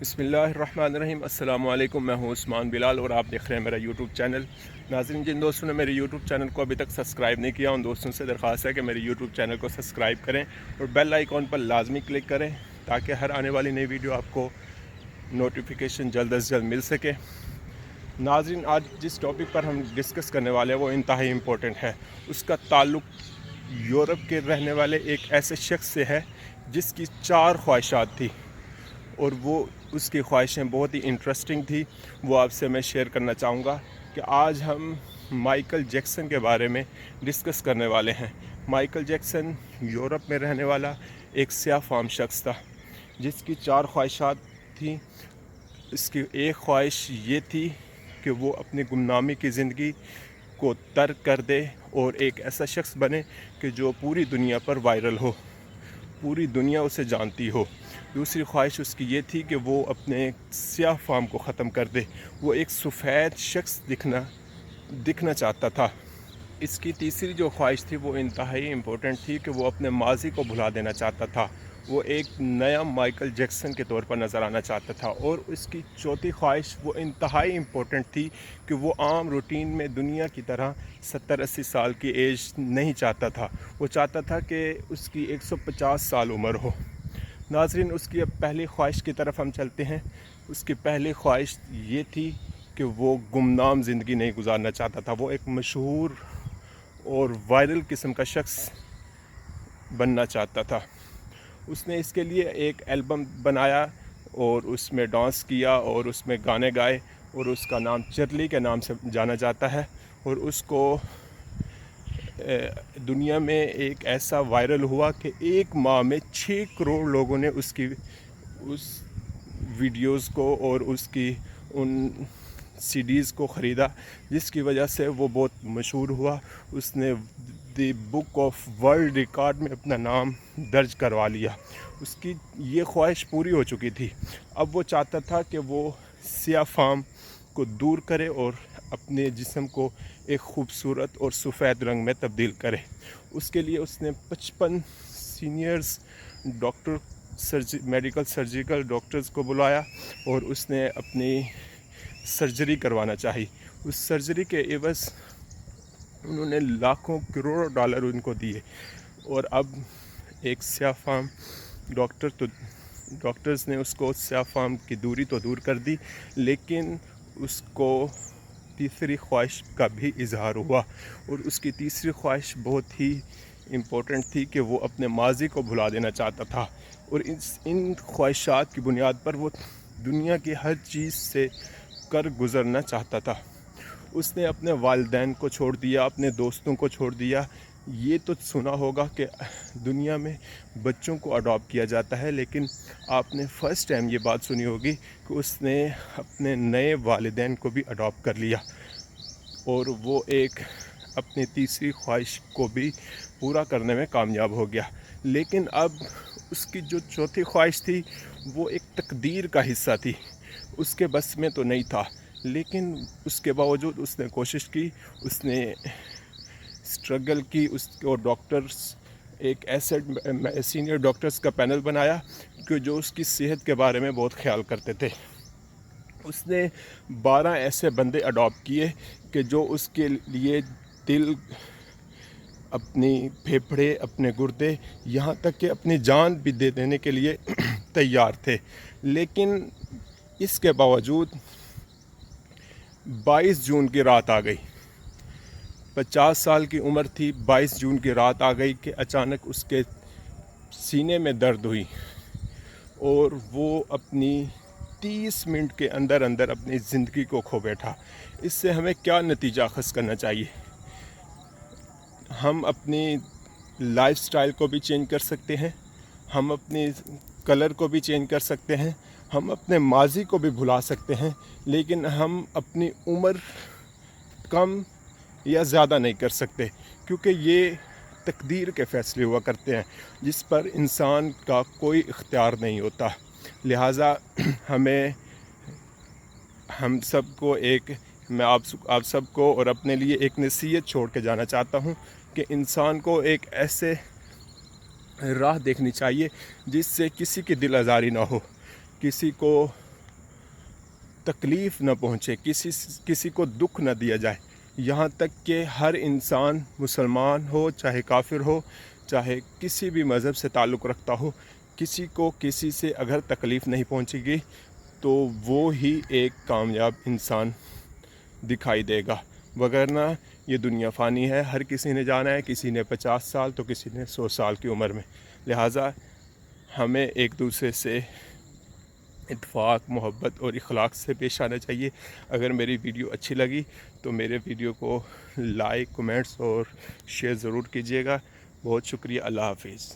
بسم اللہ الرحمن الرحیم۔ السلام علیکم، میں ہوں عثمان بلال اور آپ دیکھ رہے ہیں میرا یوٹیوب چینل۔ ناظرین، جن دوستوں نے میرے یوٹیوب چینل کو ابھی تک سبسکرائب نہیں کیا، ان دوستوں سے درخواست ہے کہ میرے یوٹیوب چینل کو سبسکرائب کریں اور بیل آئیکن پر لازمی کلک کریں تاکہ ہر آنے والی نئی ویڈیو آپ کو نوٹیفیکیشن جلد از جلد مل سکے۔ ناظرین، آج جس ٹاپک پر ہم ڈسکس کرنے والے ہیں وہ انتہائی امپورٹنٹ ہے۔ اس کا تعلق یورپ کے رہنے والے ایک ایسے شخص سے ہے جس کی 4 خواہشات تھی اور وہ اس کی خواہشیں بہت ہی انٹرسٹنگ تھی۔ وہ آپ سے میں شیئر کرنا چاہوں گا کہ آج ہم مائیکل جیکسن کے بارے میں ڈسکس کرنے والے ہیں۔ مائیکل جیکسن یورپ میں رہنے والا ایک سیاہ فام شخص تھا جس کی 4 خواہشات تھیں۔ اس کی ایک خواہش یہ تھی کہ وہ اپنی گمنامی کی زندگی کو ترک کر دے اور ایک ایسا شخص بنے کہ جو پوری دنیا پر وائرل ہو، پوری دنیا اسے جانتی ہو۔ دوسری خواہش اس کی یہ تھی کہ وہ اپنے سیاہ فام کو ختم کر دے، وہ ایک سفید شخص دکھنا چاہتا تھا۔ اس کی تیسری جو خواہش تھی وہ انتہائی امپورٹنٹ تھی کہ وہ اپنے ماضی کو بھلا دینا چاہتا تھا، وہ ایک نیا مائیکل جیکسن کے طور پر نظر آنا چاہتا تھا۔ اور اس کی چوتھی خواہش وہ انتہائی امپورٹنٹ تھی کہ وہ عام روٹین میں دنیا کی طرح 70-80 سال کی ایج نہیں چاہتا تھا، وہ چاہتا تھا کہ اس کی 150 سال عمر ہو۔ ناظرین، اس کی اب پہلی خواہش کی طرف ہم چلتے ہیں۔ اس کی پہلی خواہش یہ تھی کہ وہ گمنام زندگی نہیں گزارنا چاہتا تھا، وہ ایک مشہور اور وائرل قسم کا شخص بننا چاہتا تھا۔ اس نے اس کے لیے ایک البم بنایا اور اس میں ڈانس کیا اور اس میں گانے گائے اور اس کا نام چرلی کے نام سے جانا جاتا ہے، اور اس کو دنیا میں ایک ایسا وائرل ہوا کہ ایک ماہ میں 6 کروڑ لوگوں نے اس ویڈیوز کو اور اس کی ان سی ڈیز کو خریدا، جس کی وجہ سے وہ بہت مشہور ہوا۔ اس نے دی بک آف ورلڈ ریکارڈ میں اپنا نام درج کروا لیا۔ اس کی یہ خواہش پوری ہو چکی تھی۔ اب وہ چاہتا تھا کہ وہ سیاہ فام کو دور کرے اور اپنے جسم کو ایک خوبصورت اور سفید رنگ میں تبدیل کرے۔ اس کے لیے اس نے 55 seniors doctor medical surgical doctors کو بلایا اور اس نے اپنی سرجری کروانا چاہی۔ اس سرجری کے عوض انہوں نے لاکھوں کروڑوں ڈالر ان کو دیے، اور اب ایک سیاہ فام ڈاکٹرز نے اس کو سیاہ فام کی دوری تو دور کر دی، لیکن اس کو تیسری خواہش کا بھی اظہار ہوا، اور اس کی تیسری خواہش بہت ہی امپورٹنٹ تھی کہ وہ اپنے ماضی کو بھلا دینا چاہتا تھا، اور ان خواہشات کی بنیاد پر وہ دنیا کی ہر چیز سے گزرنا چاہتا تھا۔ اس نے اپنے والدین کو چھوڑ دیا، اپنے دوستوں کو چھوڑ دیا۔ یہ تو سنا ہوگا کہ دنیا میں بچوں کو اڈاپٹ کیا جاتا ہے، لیکن آپ نے فرسٹ ٹائم یہ بات سنی ہوگی کہ اس نے اپنے نئے والدین کو بھی اڈاپٹ کر لیا، اور وہ ایک اپنی تیسری خواہش کو بھی پورا کرنے میں کامیاب ہو گیا۔ لیکن اب اس کی جو چوتھی خواہش تھی وہ ایک تقدیر کا حصہ تھی، اس کے بس میں تو نہیں تھا، لیکن اس کے باوجود اس نے کوشش کی، اس نے اسٹرگل کی، اور ڈاکٹرز ایک ایسے سینئر ڈاکٹرز کا پینل بنایا کہ جو اس کی صحت کے بارے میں بہت خیال کرتے تھے۔ اس نے 12 ایسے بندے اڈاپٹ کیے کہ جو اس کے لیے دل، اپنی پھیپھڑے، اپنے گردے، یہاں تک کہ اپنی جان بھی دے دینے کے لیے تیار تھے۔ لیکن اس کے باوجود 22 جون کی رات آ گئی، 50 سال کی عمر تھی، 22 جون کی رات آ گئی کہ اچانک اس کے سینے میں درد ہوئی، اور وہ اپنی 30 منٹ کے اندر اپنی زندگی کو کھو بیٹھا۔ اس سے ہمیں کیا نتیجہ اخذ کرنا چاہیے؟ ہم اپنی لائف سٹائل کو بھی چینج کر سکتے ہیں، ہم اپنی کلر کو بھی چینج کر سکتے ہیں، ہم اپنے ماضی کو بھی بھلا سکتے ہیں، لیکن ہم اپنی عمر کم یا زیادہ نہیں کر سکتے، کیونکہ یہ تقدیر کے فیصلے ہوا کرتے ہیں جس پر انسان کا کوئی اختیار نہیں ہوتا۔ لہٰذا ہم سب کو میں آپ سب کو اور اپنے لیے ایک نصیحت چھوڑ کے جانا چاہتا ہوں کہ انسان کو ایک ایسے راہ دیکھنی چاہیے جس سے کسی کی دل آزاری نہ ہو، کسی کو تکلیف نہ پہنچے، کسی کو دکھ نہ دیا جائے، یہاں تک کہ ہر انسان مسلمان ہو چاہے کافر ہو، چاہے کسی بھی مذہب سے تعلق رکھتا ہو، کسی کو کسی سے اگر تکلیف نہیں پہنچے گی تو وہ ہی ایک کامیاب انسان دکھائی دے گا، وگرنہ یہ دنیا فانی ہے، ہر کسی نے جانا ہے، کسی نے 50 سال تو کسی نے 100 سال کی عمر میں، لہٰذا ہمیں ایک دوسرے سے اتفاق، محبت اور اخلاق سے پیش آنا چاہیے۔ اگر میری ویڈیو اچھی لگی تو میرے ویڈیو کو لائک، کمنٹس اور شیئر ضرور کیجیے گا۔ بہت شکریہ، اللہ حافظ۔